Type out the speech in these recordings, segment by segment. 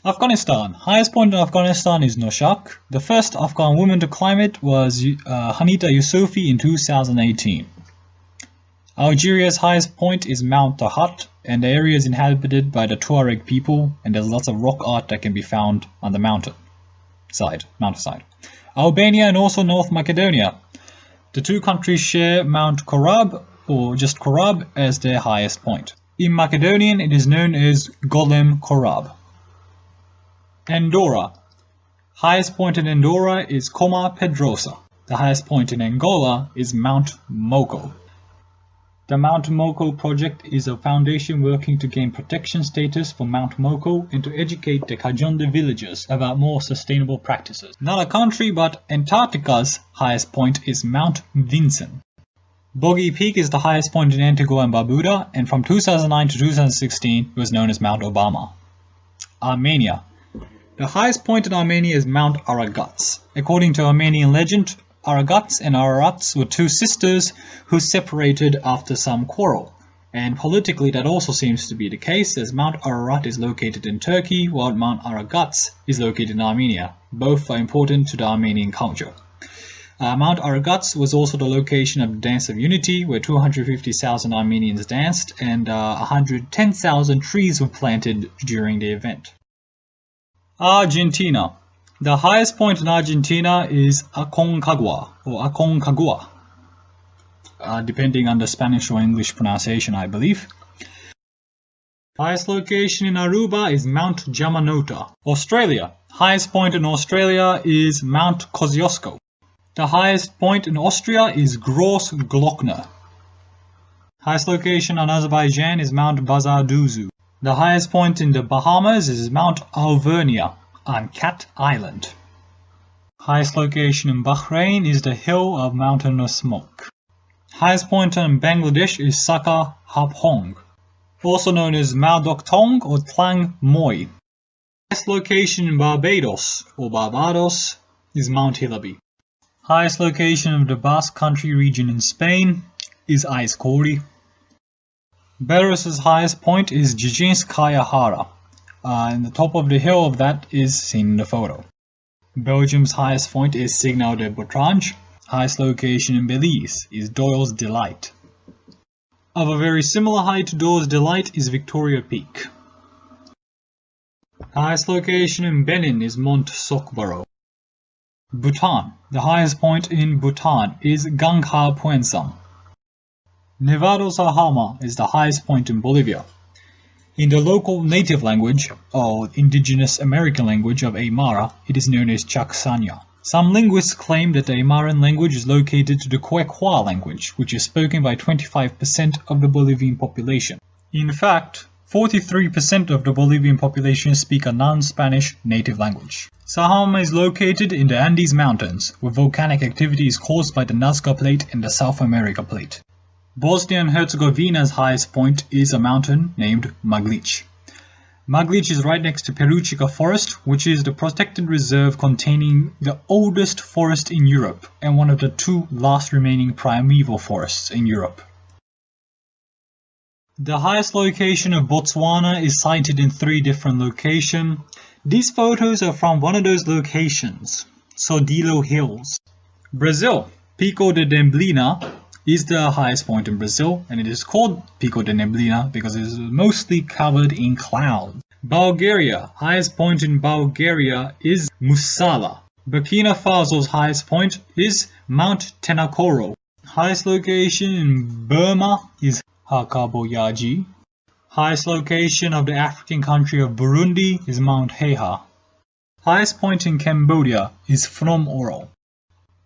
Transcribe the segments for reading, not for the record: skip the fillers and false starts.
Afghanistan. Highest point in Afghanistan is Noshak. The first Afghan woman to climb it was Hamida Yusufi in 2018. Algeria's highest point is Mount Tahat, and the area is inhabited by the Tuareg people, and there's lots of rock art that can be found on the mountainside. Albania and also North Macedonia. The two countries share Mount Korab, or just Korab, as their highest point. In Macedonian, it is known as Golem Korab. Andorra. Highest point in Andorra is Coma Pedrosa. The highest point in Angola is Mount Moko. The Mount Moko project is a foundation working to gain protection status for Mount Moko and to educate the Kajonde villagers about more sustainable practices. Not a country, but Antarctica's highest point is Mount Vinson. Boggy Peak is the highest point in Antigua and Barbuda, and from 2009 to 2016 it was known as Mount Obama. Armenia. The highest point in Armenia is Mount Aragats. According to Armenian legend, Aragats and Ararats were two sisters who separated after some quarrel. And politically that also seems to be the case, as Mount Ararat is located in Turkey while Mount Aragats is located in Armenia. Both are important to the Armenian culture. Mount Aragats was also the location of the Dance of Unity, where 250,000 Armenians danced and 110,000 trees were planted during the event. Argentina. The highest point in Argentina is Aconcagua, or Aconcagua, depending on the Spanish or English pronunciation, I believe. Highest location in Aruba is Mount Jamanota. Australia. Highest point in Australia is Mount Kosciuszko. The highest point in Austria is Grossglockner. Highest location on Azerbaijan is Mount Bazarduzu. The highest point in the Bahamas is Mount Alvernia on Cat Island. Highest location in Bahrain is the hill of Mountain of Smoke. Highest point in Bangladesh is Saka Haphong, also known as Mao Tong or Tlang Moi. Highest location in Barbados is Mount Hilaby. Highest location of the Basque Country region in Spain is Aizkori. Belarus's highest point is Dzhizhinskaya Hara, and the top of the hill of that is seen in the photo. Belgium's highest point is Signal de Botrange. Highest location in Belize is Doyle's Delight. Of a very similar height to Doyle's Delight is Victoria Peak. Highest location in Benin is Mont Sokboro. Bhutan. The highest point in Bhutan is Gangha Puensam. Nevado Sahama is the highest point in Bolivia. In the local native language, or indigenous American language of Aymara, it is known as Chaksanya. Some linguists claim that the Aymaran language is located to the Quechua language, which is spoken by 25% of the Bolivian population. In fact, 43% of the Bolivian population speak a non-Spanish native language. Sahama is located in the Andes Mountains, where volcanic activity is caused by the Nazca Plate and the South America Plate. Bosnia and Herzegovina's highest point is a mountain named Maglic. Maglic is right next to Peruchica Forest, which is the protected reserve containing the oldest forest in Europe and one of the two last remaining primeval forests in Europe. The highest location of Botswana is sited in 3 different locations. These photos are from one of those locations, Sodilo Hills. Brazil. Pico de Neblina is the highest point in Brazil, and it is called Pico de Neblina because it is mostly covered in clouds. Bulgaria. Highest point in Bulgaria is Musala. Burkina Faso's highest point is Mount Tenakoro. Highest location in Burma is Hakaboyaji. Highest location of the African country of Burundi is Mount Heha. Highest point in Cambodia is Phnom Aural.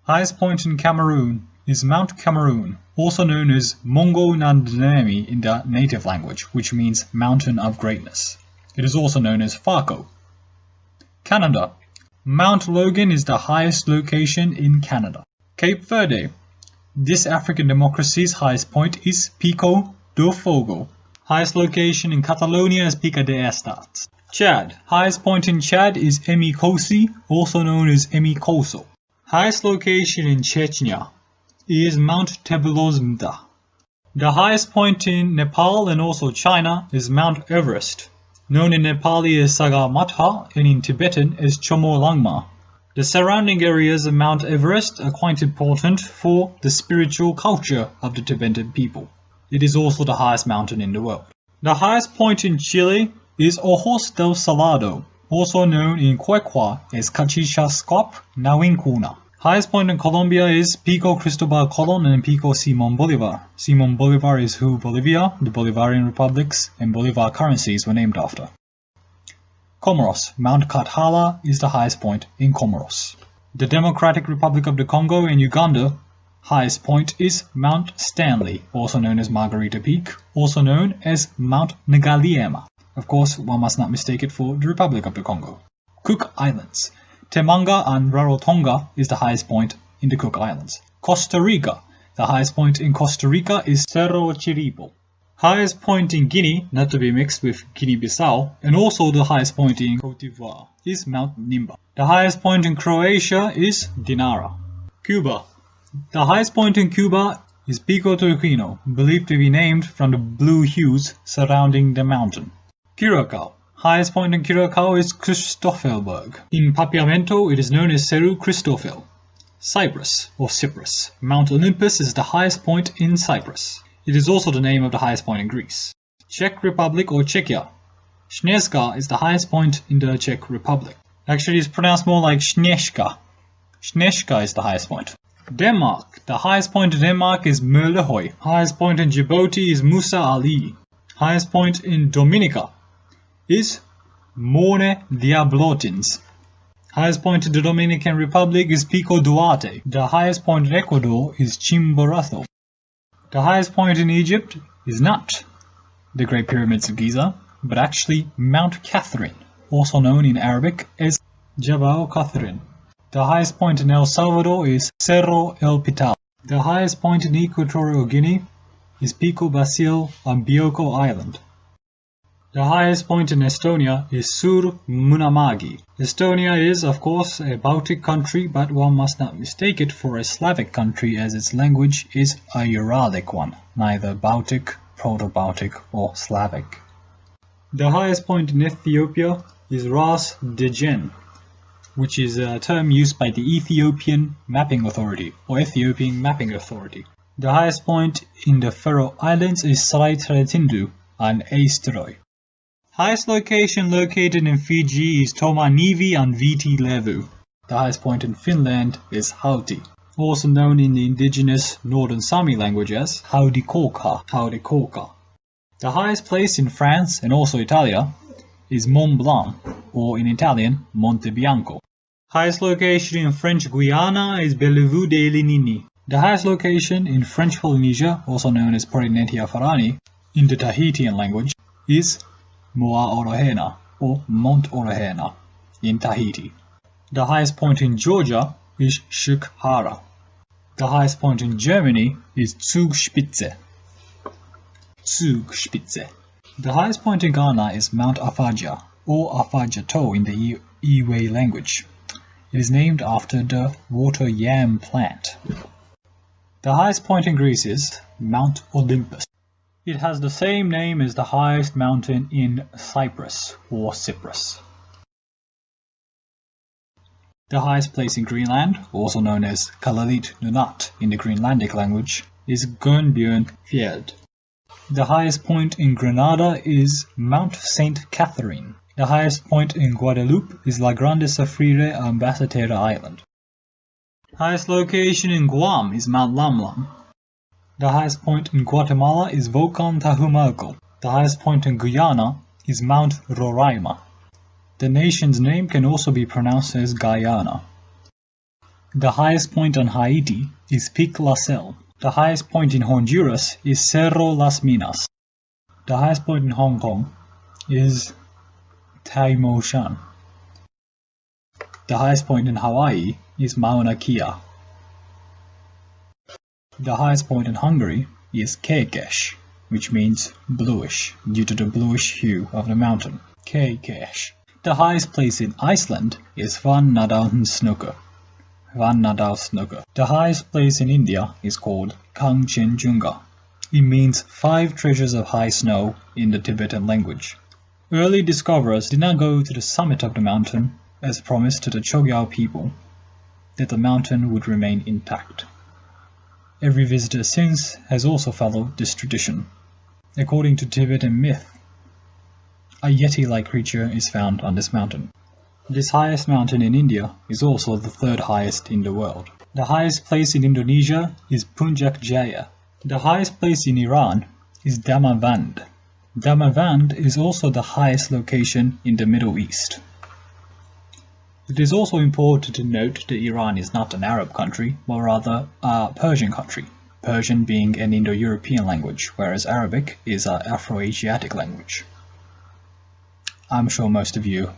Highest point in Cameroon is Mount Cameroon, also known as Mongo Nandinami in the native language, which means Mountain of Greatness. It is also known as Fako. Canada. Mount Logan is the highest location in Canada. Cape Verde. This African democracy's highest point is Pico do Fogo. Highest location in Catalonia is Pica de Estats. Chad. Highest point in Chad is Emikosi, also known as Emikoso. Highest location in Chechnya is Mount Tebelozmda. The highest point in Nepal and also China is Mount Everest. known in Nepali as Sagarmatha and in Tibetan as Chomolungma. The surrounding areas of Mount Everest are quite important for the spiritual culture of the Tibetan people. It is also the highest mountain in the world. The highest point in Chile is Ojos del Salado, also known in Quechua as Cachichascop Nawincuna. Highest point in Colombia is Pico Cristobal Colon and Pico Simon Bolivar. Simon Bolivar is who Bolivia, the Bolivarian republics, and Bolivar currencies were named after. Comoros. Mount Kathala is the highest point in Comoros. The Democratic Republic of the Congo and Uganda, highest point is Mount Stanley, also known as Margarita Peak, also known as Mount Ngaliema. Of course, one must not mistake it for the Republic of the Congo. Cook Islands. Temanga and Rarotonga is the highest point in the Cook Islands. Costa Rica. The highest point in Costa Rica is Cerro Chiripo. Highest point in Guinea, not to be mixed with Guinea-Bissau, and also the highest point in Côte d'Ivoire, is Mount Nimba. The highest point in Croatia is Dinara. Cuba. The highest point in Cuba is Pico Turquino, believed to be named from the blue hues surrounding the mountain. Curacao. Highest point in Curacao is Christoffelberg. In Papiamento, it is known as Cerro Cristofel. Cyprus, or Cyprus. Mount Olympus is the highest point in Cyprus. It is also the name of the highest point in Greece. Czech Republic or Czechia. Snezka is the highest point in the Czech Republic. Actually, it's pronounced more like Snezka. Snezka is the highest point. Denmark. The highest point in Denmark is Møllehoy. Highest point in Djibouti is Musa Ali. Highest point in Dominica is Morne Diablotins. Highest point in the Dominican Republic is Pico Duarte. The highest point in Ecuador is Chimborazo. The highest point in Egypt is not the Great Pyramids of Giza, but actually Mount Catherine, also known in Arabic as Jabal Catherine. The highest point in El Salvador is Cerro El Pital. The highest point in Equatorial Guinea is Pico Basil on Bioko Island. The highest point in Estonia is Sur Munamagi. Estonia is, of course, a Baltic country, but one must not mistake it for a Slavic country as its language is a Uralic one, neither Baltic, Proto-Baltic, or Slavic. The highest point in Ethiopia is Ras Degen, which is a term used by the Ethiopian Mapping Authority, or Ethiopian Mapping Authority. The highest point in the Faroe Islands is Sraitratindu on Eysturoy. Highest location located in Fiji is Tomanivi and Viti Levu. The highest point in Finland is Hauti, also known in the indigenous Northern Sami language as Haudikoka. The highest place in France and also Italia is Mont Blanc, or in Italian, Monte Bianco. Highest location in French Guiana is Bellevue de Linini. The highest location in French Polynesia, also known as Perinetia Farani, in the Tahitian language, is Moa Orohena, or Mont Orohena, in Tahiti. The highest point in Georgia is Shukhara. The highest point in Germany is Zugspitze. The highest point in Ghana is Mount Afaja, or Afajato in the Ewe language. It is named after the water yam plant. The highest point in Greece is Mount Olympus. It has the same name as the highest mountain in Cyprus, or Cyprus. The highest place in Greenland, also known as Kalalit Nunat in the Greenlandic language, is Gunnbjörn Fjeld. The highest point in Grenada is Mount Saint Catherine. The highest point in Guadeloupe is La Grande Safrire and Basseterre Island. Highest location in Guam is Mount Lamlam. The highest point in Guatemala is Volcan Tahumalco. The highest point in Guyana is Mount Roraima. The nation's name can also be pronounced as Guyana. The highest point on Haiti is Pic La Selle. The highest point in Honduras is Cerro Las Minas. The highest point in Hong Kong is Tai Mo Shan. The highest point in Hawaii is Mauna Kea. The highest point in Hungary is Kékes, which means bluish, due to the bluish hue of the mountain. Kékes. The highest place in Iceland is Van Nadalsnökur. The highest place in India is called Kangchenjunga. It means 5 treasures of high snow in the Tibetan language. Early discoverers did not go to the summit of the mountain as promised to the Chogyal people that the mountain would remain intact. Every visitor since has also followed this tradition. According to Tibetan myth, a yeti-like creature is found on this mountain. This highest mountain in India is also the third highest in the world. The highest place in Indonesia is Puncak Jaya. The highest place in Iran is Damavand. Damavand is also the highest location in the Middle East. It is also important to note that Iran is not an Arab country, but rather a Persian country, Persian being an Indo-European language, whereas Arabic is an Afro-Asiatic language. I'm sure most of you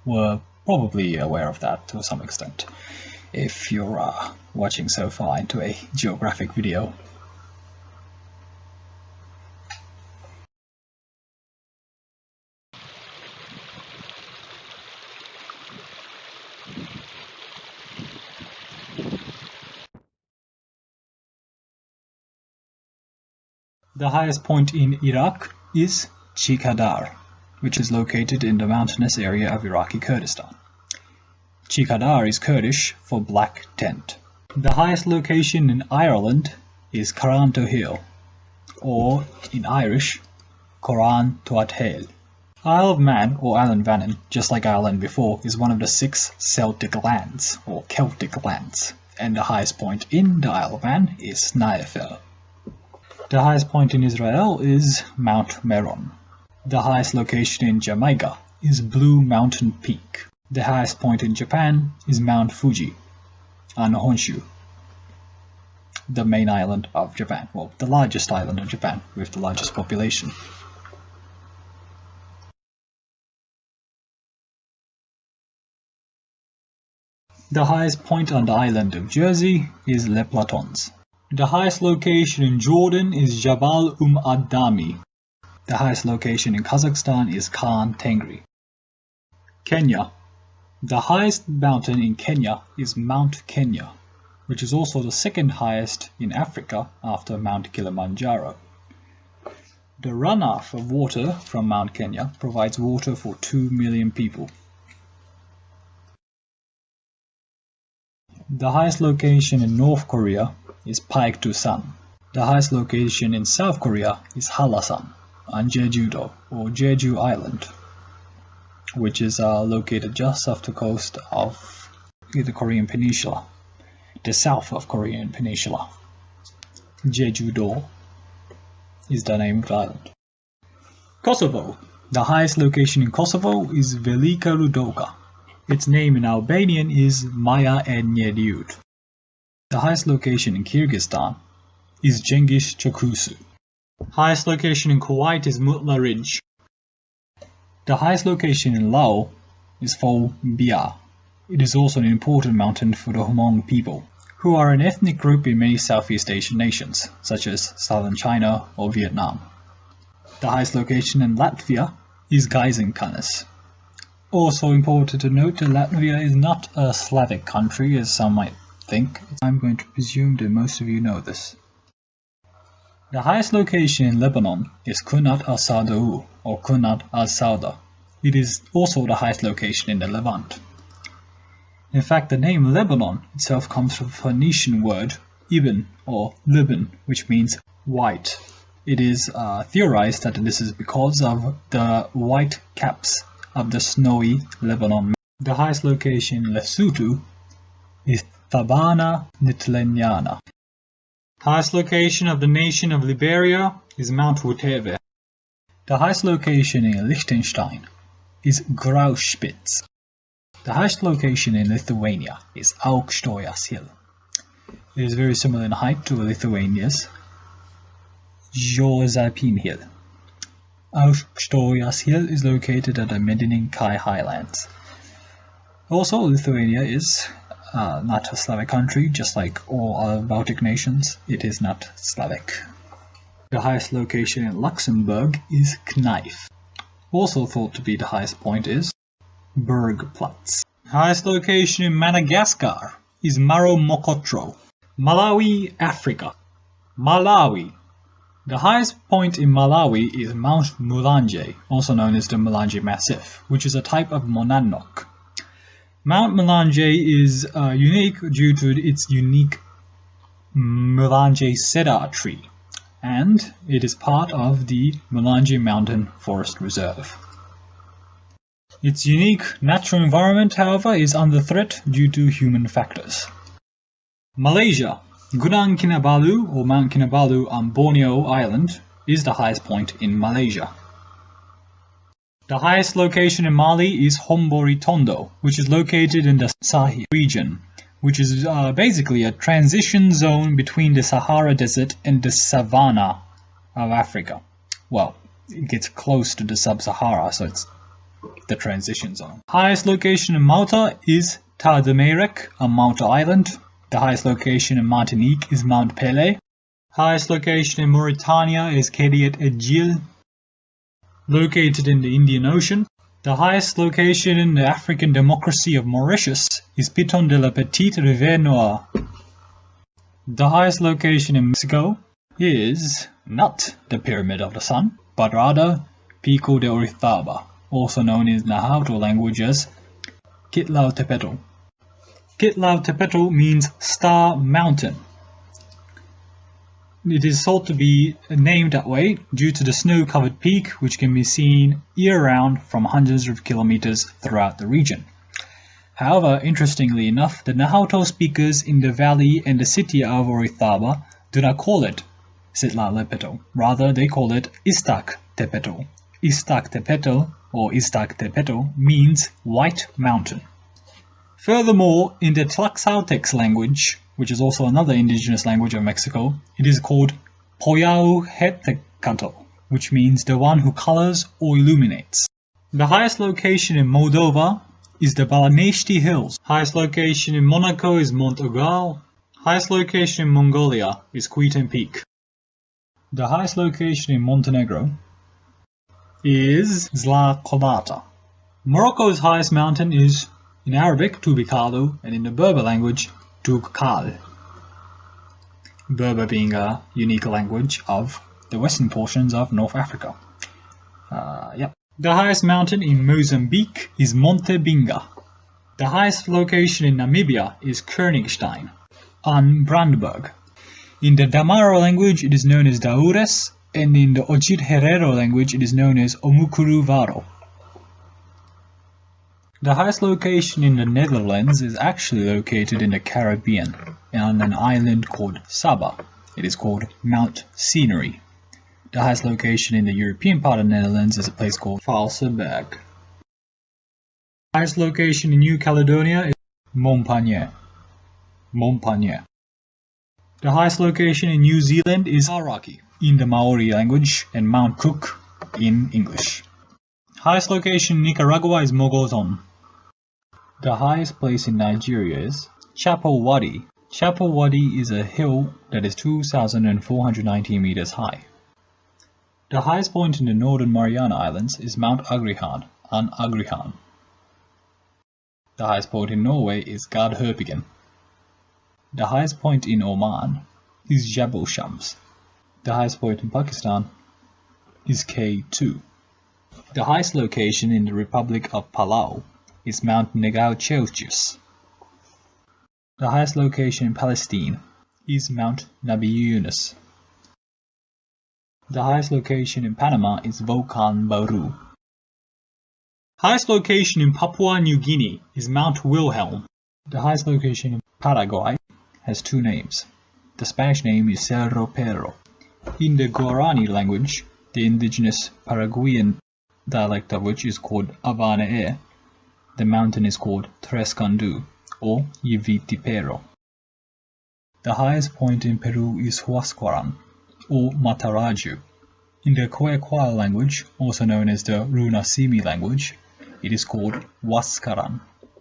were probably aware of that to some extent, if you're watching so far into a geographic video. The highest point in Iraq is Chikadar, which is located in the mountainous area of Iraqi Kurdistan. Chikadar is Kurdish for black tent. The highest location in Ireland is Carranto Hill, or in Irish, Coran Tuathail. Isle of Man, or Island Vannin, just like Ireland before, is one of the 6 Celtic lands, or Celtic lands, and the highest point in the Isle of Man is Snaefell. The highest point in Israel is Mount Meron. The highest location in Jamaica is Blue Mountain Peak. The highest point in Japan is Mount Fuji on Honshu, the main island of Japan, well, the largest island of Japan with the largest population. The highest point on the island of Jersey is Les Platons. The highest location in Jordan is Jabal ad-Dami. The highest location in Kazakhstan is Khan Tengri. Kenya. The highest mountain in Kenya is Mount Kenya, which is also the second highest in Africa after Mount Kilimanjaro. The runoff of water from Mount Kenya provides water for 2 million people. The highest location in North Korea is Paektusan. The highest location in South Korea is Hallasan on Jeju-do, or Jeju Island, which is located just off the coast of the Korean Peninsula, the south of Korean Peninsula. Jeju-do is the name of the island. Kosovo. The highest location in Kosovo is Velika Rudoka. Its name in Albanian is Maya e Njeriut. The highest location in Kyrgyzstan is Cengiz Chokusu. Highest location in Kuwait is Mutla Ridge. The highest location in Laos is Phou Bia. It is also an important mountain for the Hmong people, who are an ethnic group in many Southeast Asian nations, such as southern China or Vietnam. The highest location in Latvia is Gaizenkanis. Also important to note that Latvia is not a Slavic country, as some might think. I'm going to presume that most of you know this. The highest location in Lebanon is Kunat al-Sadou, or Kunat al-Sauda. It is also the highest location in the Levant. In fact, the name Lebanon itself comes from the Phoenician word Ibn, or Liban, which means white. It is theorized that this is because of the white caps of the snowy Lebanon. The highest location in Lesotho is Thaba Ntlenyana. Highest location of the nation of Liberia is Mount Wuteve. The highest location in Liechtenstein is Grauspitz. The highest location in Lithuania is Aukštojas Hill. It is very similar in height to Lithuania's Žozapin Hill. Aukštojas Hill is located at the Medininkai Highlands. Also, Lithuania is not a Slavic country, just like all other Baltic nations. It is not Slavic. The highest location in Luxembourg is Kneif. Also thought to be the highest point is Bergplatz. Highest location in Madagascar is Maro Mokotro. Malawi, Africa. Malawi. The highest point in Malawi is Mount Mulanje, also known as the Mulanje Massif, which is a type of monadnock. Mount Mulanje is unique due to its unique Mulanje cedar tree, and it is part of the Mulanje Mountain Forest Reserve. Its unique natural environment, however, is under threat due to human factors. Malaysia. Gunung Kinabalu, or Mount Kinabalu on Borneo Island, is the highest point in Malaysia. The highest location in Mali is Hombori Tondo, which is located in the Sahel region, which is basically a transition zone between the Sahara Desert and the Savannah of Africa. Well, it gets close to the Sub-Sahara, so it's the transition zone. Highest location in Malta is Tardamerek on Malta Island. The highest location in Martinique is Mount Pelée. Highest location in Mauritania is Kediet Edjil, located in the Indian Ocean. The highest location in the African democracy of Mauritius is Piton de la Petite Rivière Noire. The highest location in Mexico is not the Pyramid of the Sun, but rather Pico de Orizaba, also known in the Nahuatl language as Kitlautepetl. Kitlautepetl means Star Mountain. It is thought to be named that way due to the snow-covered peak, which can be seen year-round from hundreds of kilometers throughout the region. However, interestingly enough, the Nahuatl speakers in the valley and the city of Orizaba do not call it Kitlautepetl. Rather, they call it Iztacctepetl. Iztacctepetl, or Iztacctepetl, means White Mountain. Furthermore, in the Tlaxcaltecs language, which is also another indigenous language of Mexico, it is called Poyauhetecatl, which means the one who colors or illuminates. The highest location in Moldova is the Balanesti Hills. Highest location in Monaco is Mont Ugal. Highest location in Mongolia is Kuiten Peak. The highest location in Montenegro is Zla Kolata. Morocco's highest mountain is, in Arabic, Tubikalu, and in the Berber language, Tughkal. Berber being a unique language of the western portions of North Africa. The highest mountain in Mozambique is Monte Binga. The highest location in Namibia is Königstein on Brandberg. In the Damara language, it is known as Daures, and in the Ojit Herero language, it is known as Omukuru Varo. The highest location in the Netherlands is actually located in the Caribbean, on an island called Saba. It is called Mount Scenery. The highest location in the European part of the Netherlands is a place called Valsenberg. The highest location in New Caledonia is Montpellier. The highest location in New Zealand is Araki in the Maori language and Mount Cook in English. Highest location in Nicaragua is Mogollon. The highest place in Nigeria is Chapo Wadi. Chapo Wadi is a hill that is 2,419 meters high. The highest point in the Northern Mariana Islands is Mount Agrihan on Agrihan. The highest point in Norway is Gardhøpiggen. The highest point in Oman is Jabal Shams. The highest point in Pakistan is K2. The highest location in the Republic of Palau is Mount Negaucheuchus. The highest location in Palestine is Mount Nabi Yunus. The highest location in Panama is Volcan Bauru. Highest location in Papua New Guinea is Mount Wilhelm. The highest location in Paraguay has two names. The Spanish name is Cerro Perro. In the Guarani language, the indigenous Paraguayan dialect of which is called Avane'e, the mountain is called Tres Candu, or Yivitipero. The highest point in Peru is Huascaran, or Mataraju. In the Quechua language, also known as the Runasimi language, it is called Huascaran.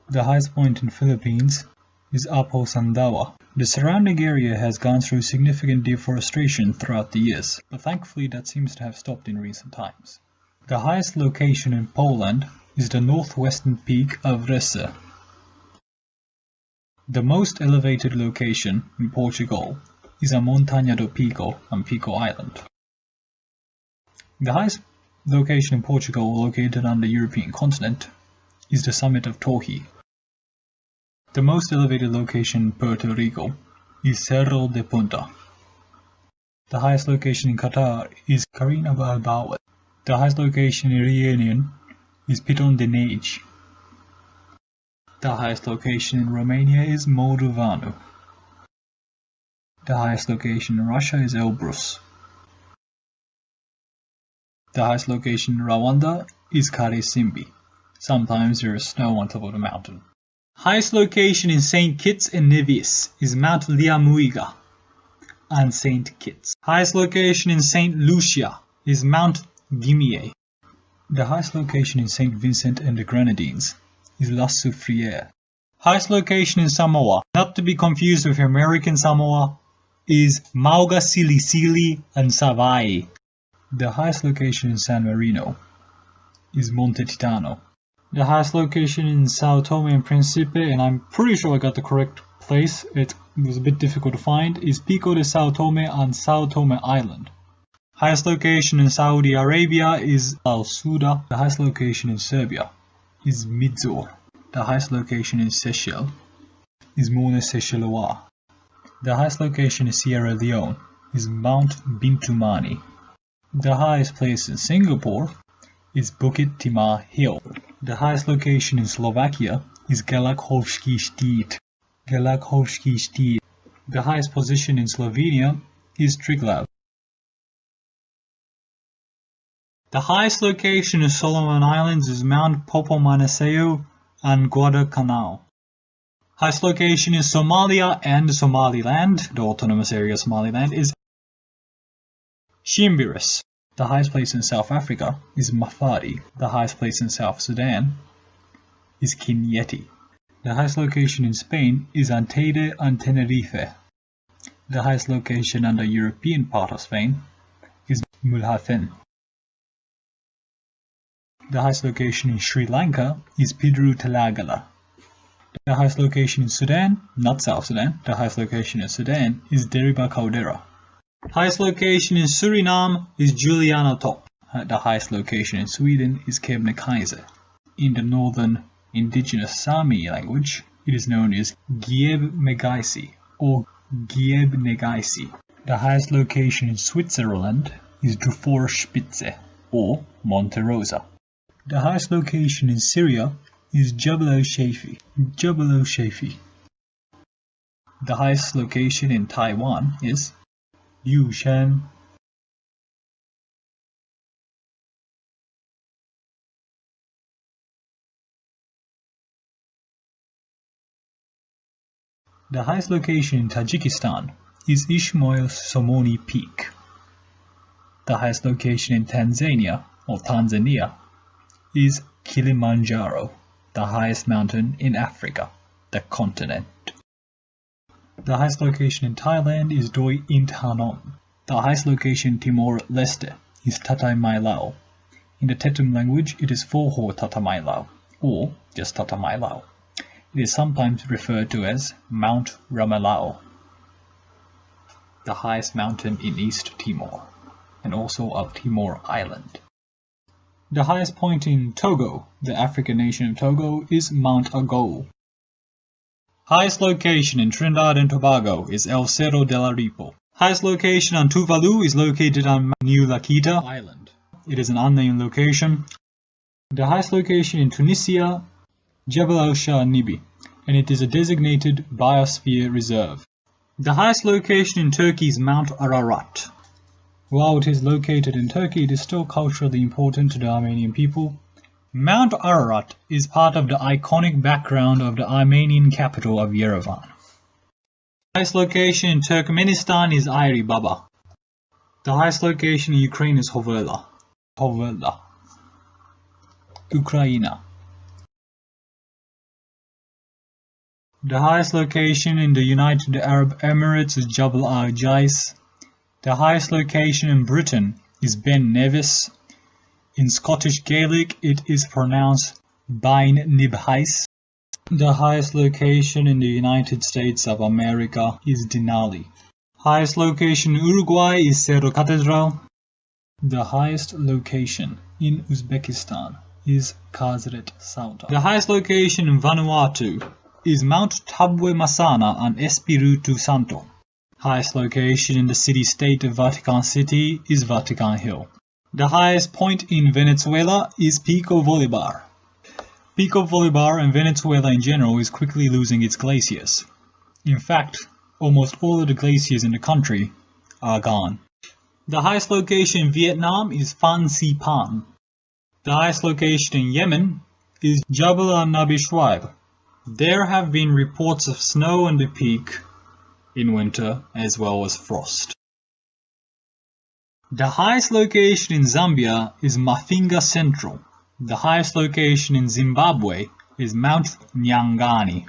The highest point in Philippines is Apo Sandawa. The surrounding area has gone through significant deforestation throughout the years, but thankfully that seems to have stopped in recent times. The highest location in Poland is the northwestern peak of Resse. The most elevated location in Portugal is a Montanha do Pico on Pico Island. The highest location in Portugal, located on the European continent, is the summit of Torre. The most elevated location in Puerto Rico is Cerro de Punta. The highest location in Qatar is Carina Balboa. The highest location in Reunion is Piton de Nage. The highest location in Romania is Moldovanu. The highest location in Russia is Elbrus. The highest location in Rwanda is Karisimbi. Sometimes there is snow on top of the mountain. Highest location in St. Kitts and Nevis is Mount Liamuiga and St. Kitts. Highest location in St. Lucia is Mount Gimier. The highest location in St. Vincent and the Grenadines is La Soufriere. Highest location in Samoa, not to be confused with American Samoa, is Mauga Silisili and Savai'i. The highest location in San Marino is Monte Titano. The highest location in Sao Tome and Principe, and I'm pretty sure I got the correct place, it was a bit difficult to find, is Pico de Sao Tome on Sao Tome Island. Highest location in Saudi Arabia is Al Suda. The highest location in Serbia is Midzor. The highest location in Seychelles is Mone Seychellois. The highest location in Sierra Leone is Mount Bintumani. The highest place in Singapore is Bukit Timah Hill. The highest location in Slovakia is Gelachovský štít. Gelachovský štít. The highest position in Slovenia is Triglav. The highest location in Solomon Islands is Mount Popomanaseo and Guadalcanal. Highest location in Somalia and Somaliland, the autonomous area of Somaliland, is Shimbiris. The highest place in South Africa is Mafadi. The highest place in South Sudan is Kinyeti. The highest location in Spain is Antede and Tenerife. The highest location on the European part of Spain is Mulhacen. The highest location in Sri Lanka is Pidru Telagala. The highest location in Sudan, not South Sudan, the highest location in Sudan is Deriba Caldera. Highest location in Suriname is Juliana Top. The highest location in Sweden is Kebnekaise. In the northern indigenous Sami language, it is known as Giebmegaisi or Giebnegaisi. The highest location in Switzerland is Dufourspitze or Monte Rosa. The highest location in Syria is Jabal al-Shaifi. Jabal al-Shaifi. The highest location in Taiwan is Yushan. The highest location in Tajikistan is Ismail Somoni Peak. The highest location in Tanzania is Kilimanjaro, the highest mountain in Africa, the continent. The highest location in Thailand is Doi Inthanon. The highest location in Timor-Leste is Tatamailao. In the Tetum language, it is Foho Tatamailao, or just Tatamailao. It is sometimes referred to as Mount Ramalao, the highest mountain in East Timor, and also of Timor Island. The highest point in Togo, the African nation of Togo, is Mount Agou. Highest location in Trinidad and Tobago is El Cerro de la Ripo. Highest location on Tuvalu is located on New Lakita Island. It is an unnamed location. The highest location in Tunisia, Jebel al-Shah Nibi, and it is a designated biosphere reserve. The highest location in Turkey is Mount Ararat. While it is located in Turkey, it is still culturally important to the Armenian people. Mount Ararat is part of the iconic background of the Armenian capital of Yerevan. The highest location in Turkmenistan is Airi Baba. The highest location in Ukraine is Hoverla. Ukraina. The highest location in the United Arab Emirates is Jabal al-Jais. The highest location in Britain is Ben Nevis. In Scottish Gaelic, it is pronounced Bain Nibhais. The highest location in the United States of America is Denali. Highest location in Uruguay is Cerro Catedral. The highest location in Uzbekistan is Kazret Sauda. The highest location in Vanuatu is Mount Tabwe Masana and Espiritu Santo. Highest location in the city-state of Vatican City is Vatican Hill. The highest point in Venezuela is Pico Bolivar. Pico Bolivar and Venezuela in general is quickly losing its glaciers. In fact, almost all of the glaciers in the country are gone. The highest location in Vietnam is Phan Xipang. The highest location in Yemen is Jabal al-Nabi Shuaib. There have been reports of snow on the peak in winter as well as frost. The highest location in Zambia is Mafinga Central. The highest location in Zimbabwe is Mount Nyangani.